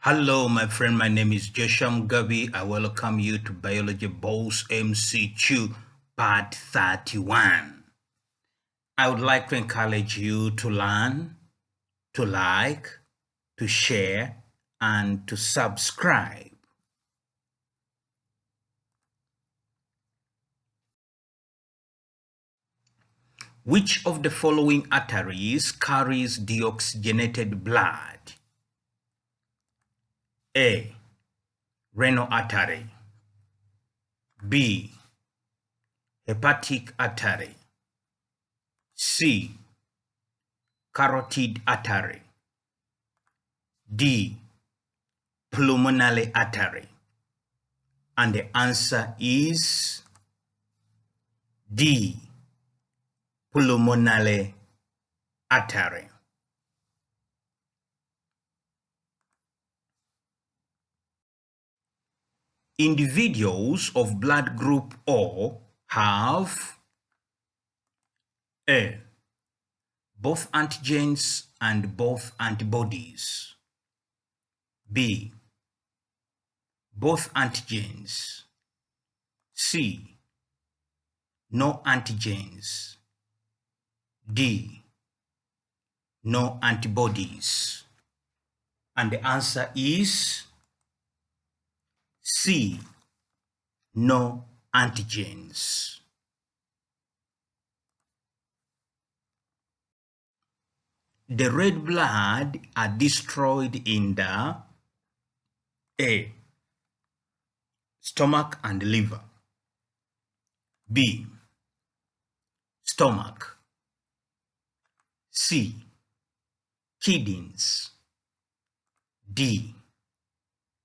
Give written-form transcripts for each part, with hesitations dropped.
Hello, my friend. My name is Joshua Mugabi. I welcome you to Biology Boss MCQ Part 31. I would like to encourage you to learn, to like, to share, and to subscribe. Which of the following arteries carries deoxygenated blood? A. Renal artery. B. Hepatic artery. C. Carotid artery. D. Pulmonary artery. And the answer is D. Pulmonary artery. Individuals of blood group O have A. Both antigens and both antibodies. B. Both antigens. C. No antigens. D. No antibodies. And the answer is C. No antigens. The red blood are destroyed in the A. Stomach and liver. B. Stomach. C. Kidneys. D.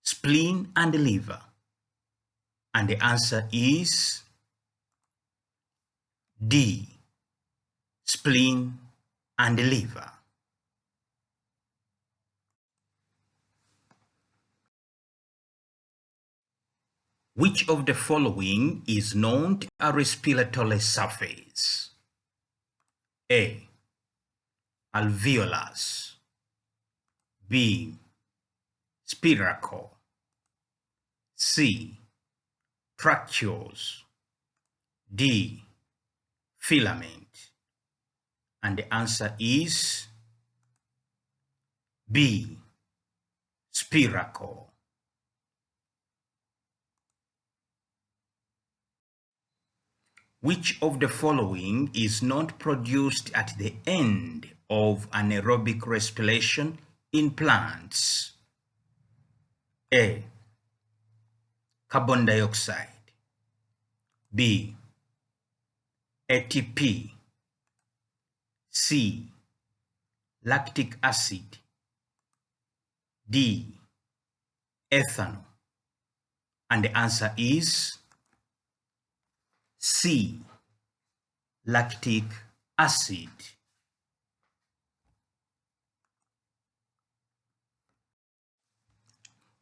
Spleen and liver. And the answer is D. Spleen and liver. Which of the following is not a respiratory surface? A. Alveolus. B. Spiracle. C. Tracheals. D. Filament. And the answer is B. Spiracle. Which of the following is not produced at the end of anaerobic respiration in plants? A. Carbon dioxide. B. ATP. C. Lactic acid. D. Ethanol. And the answer is C. Lactic acid.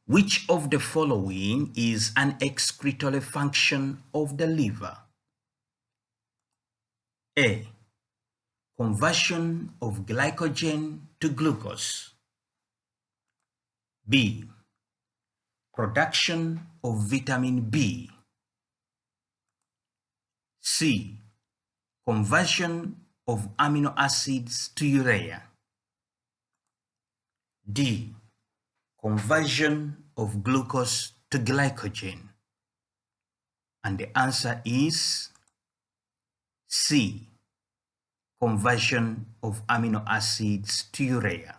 Which of the following is an excretory function of the liver? A. Conversion of glycogen to glucose. B. Production of vitamin B. C. Conversion of amino acids to urea. D. Conversion of glucose to glycogen. And the answer is C. Conversion of amino acids to urea.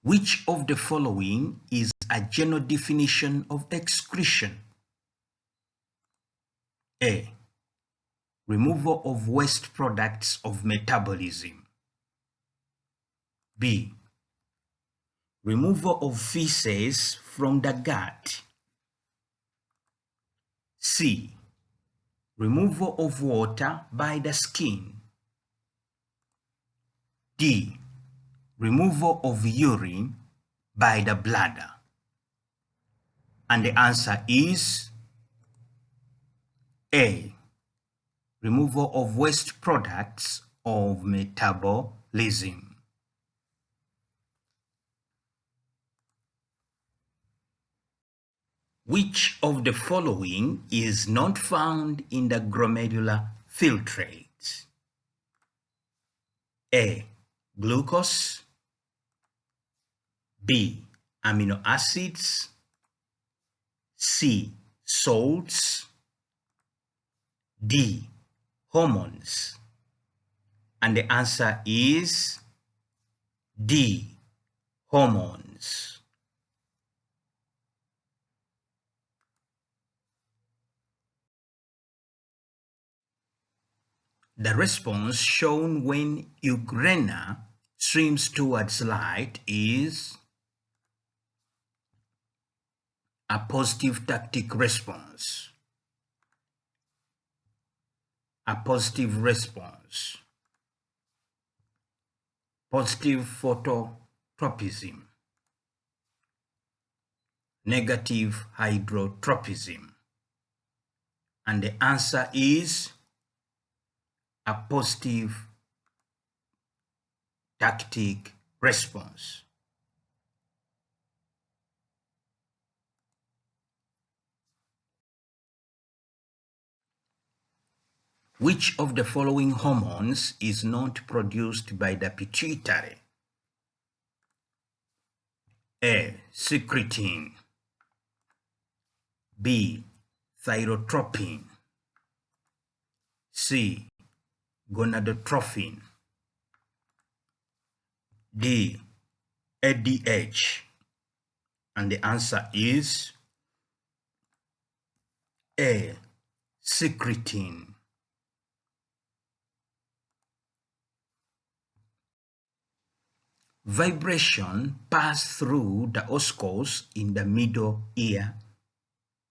Which of the following is a general definition of excretion? A. Removal of waste products of metabolism. B. Removal of feces from the gut. C. Removal of water by the skin. D. Removal of urine by the bladder. And the answer is A. Removal of waste products of metabolism. Which of the following is not found in the glomerular filtrate? A. Glucose. B. Amino acids. C. Salts. D. Hormones. And the answer is D. Hormones. The response shown when urena swims towards light is a positive tactic response. A positive response. Positive phototropism. Negative hydrotropism. And the answer is a positive tactic response. Which of the following hormones is not produced by the pituitary? A. Secretin. B. Thyrotropin. C. Gonadotrophin. D. ADH. And the answer is A. Secretin. Vibration pass through the oscars in the middle ear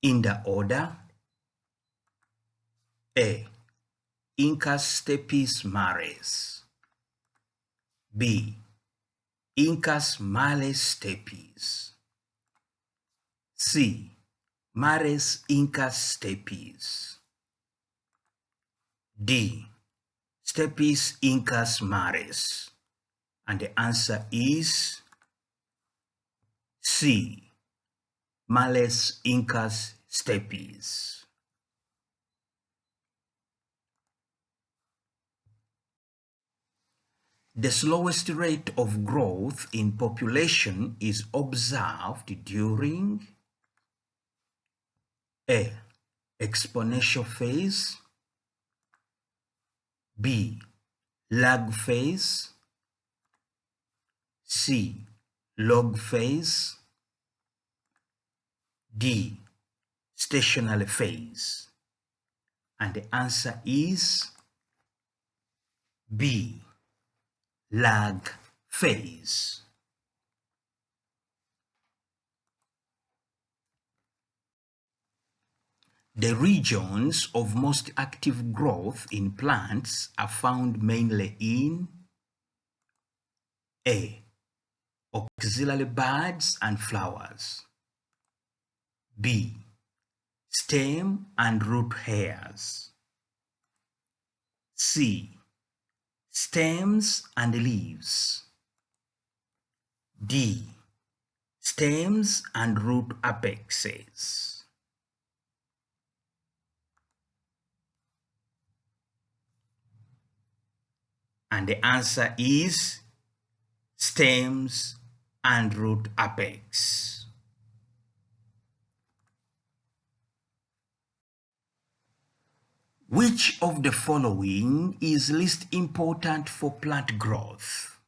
in the order A. Incus stepes maris. B. Incus males stepes. C. Mares incus stepes. D. Stepes incus mares. And the answer is C. Males incus stepes. The slowest rate of growth in population is observed during A. Exponential phase. B. Lag phase. C. Log phase. D. Stationary phase. And the answer is B. Lag phase. The regions of most active growth in plants are found mainly in A. Auxiliary buds and flowers. B. Stem and root hairs. C. Stems and leaves. D. Stems and root apexes. And the answer is stems and root apex. Which of the following is least important for plant growth?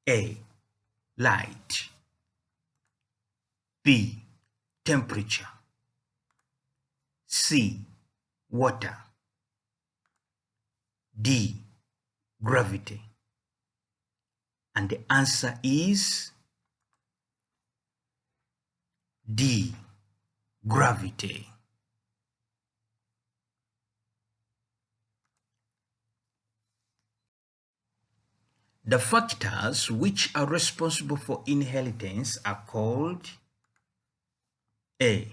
A. Light. B. Temperature. C. Water. D. Gravity. And the answer is D. Gravity. The factors which are responsible for inheritance are called A.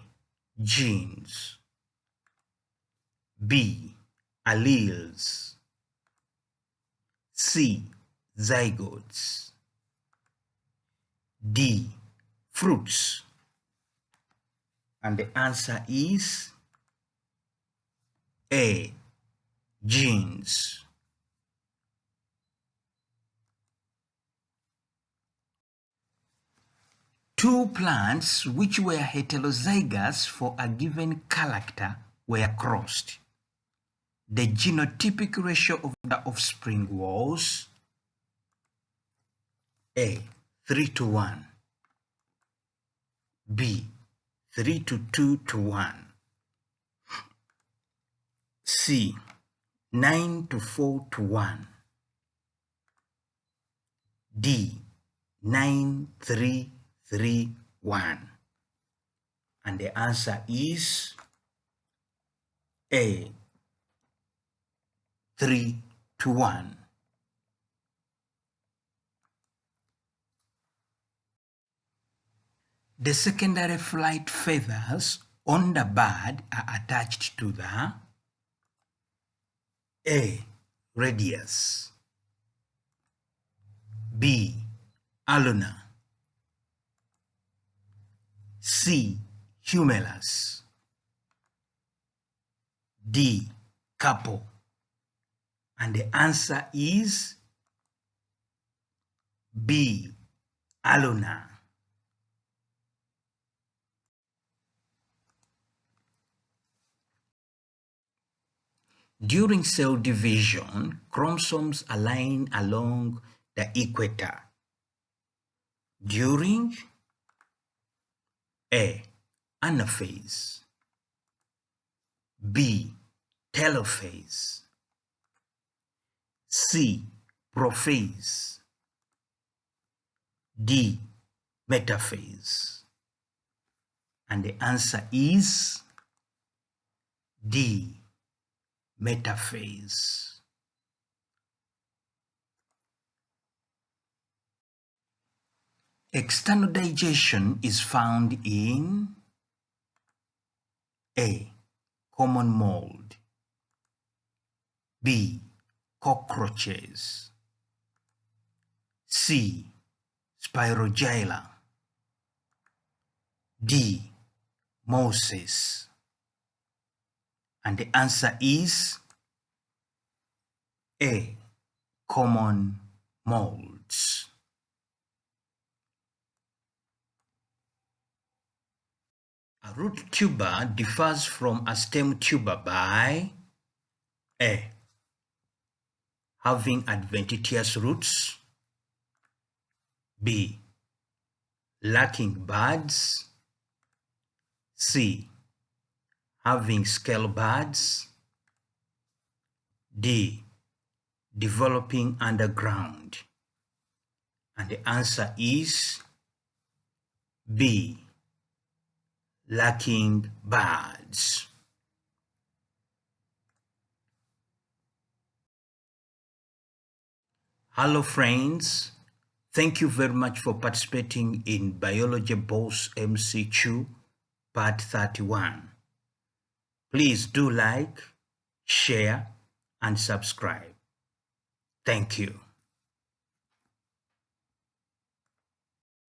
Genes. B. Alleles. C. Zygotes. D. Fruits. And the answer is A. Genes. Two plants which were heterozygous for a given character were crossed. The genotypic ratio of the offspring was A. 3:1, B. 3:2:1, C. 9:4:1, D. 9:3:3:1. And the answer is A. 3:1. The secondary flight feathers on the bird are attached to the A. Radius, B. Ulna, C. Humerus, D. Carpo. And the answer is B. Ulna. During cell division, chromosomes align along the equator. During A. Anaphase, B. Telophase, C. Prophase, D. Metaphase. And the answer is D. Metaphase. External digestion is found in A. Common mould, B. Cockroaches, C. Spirogyra, D. Mosses. And the answer is A. Common molds. A root tuber differs from a stem tuber by A. Having adventitious roots, B. Lacking buds, C. Having scale buds, D. Developing underground. And the answer is B. Lacking buds. Hello friends, thank you very much for participating in Biology Boss MCQ Part 31. Please do like, share, and subscribe. Thank you.